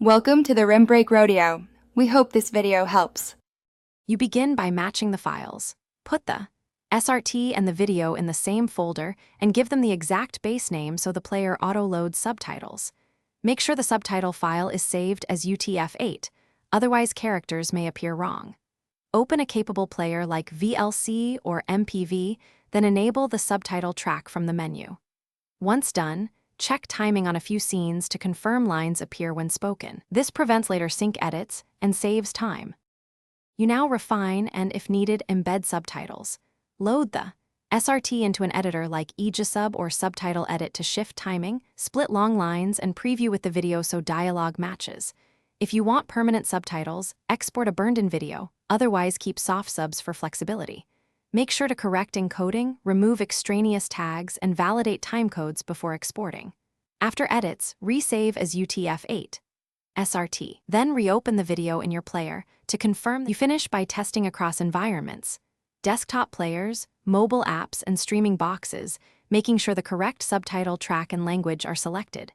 Welcome to the Rim Break Rodeo. We hope this video helps. You begin by matching the files. Put the SRT and the video in the same folder and give them the exact base name so the player auto-loads subtitles. Make sure the subtitle file is saved as UTF-8, otherwise characters may appear wrong. Open a capable player like VLC or MPV, then enable the subtitle track from the menu. Once done, check timing on a few scenes to confirm lines appear when spoken. This prevents later sync edits and saves time. You now refine and, if needed, embed subtitles. Load the SRT into an editor like Egisub or Subtitle Edit to shift timing, split long lines, and preview with the video so dialogue matches. If you want permanent subtitles, export a burned-in video, otherwise keep soft subs for flexibility. Make sure to correct encoding, remove extraneous tags, and validate timecodes before exporting. After edits, resave as UTF-8. SRT. Then reopen the video in your player to confirm. You finish by testing across environments, desktop players, mobile apps, and streaming boxes, making sure the correct subtitle track and language are selected.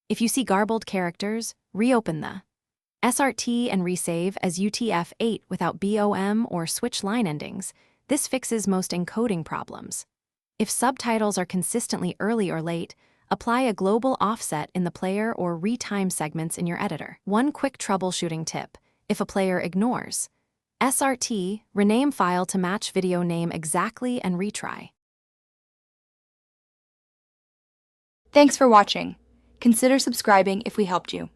If you see garbled characters, reopen the SRT and resave as UTF-8 without BOM or switch line endings. This fixes most encoding problems. If subtitles are consistently early or late, apply a global offset in the player or retime segments in your editor. One quick troubleshooting tip: if a player ignores SRT, rename file to match video name exactly and retry. Thanks for watching. Consider subscribing if we helped you.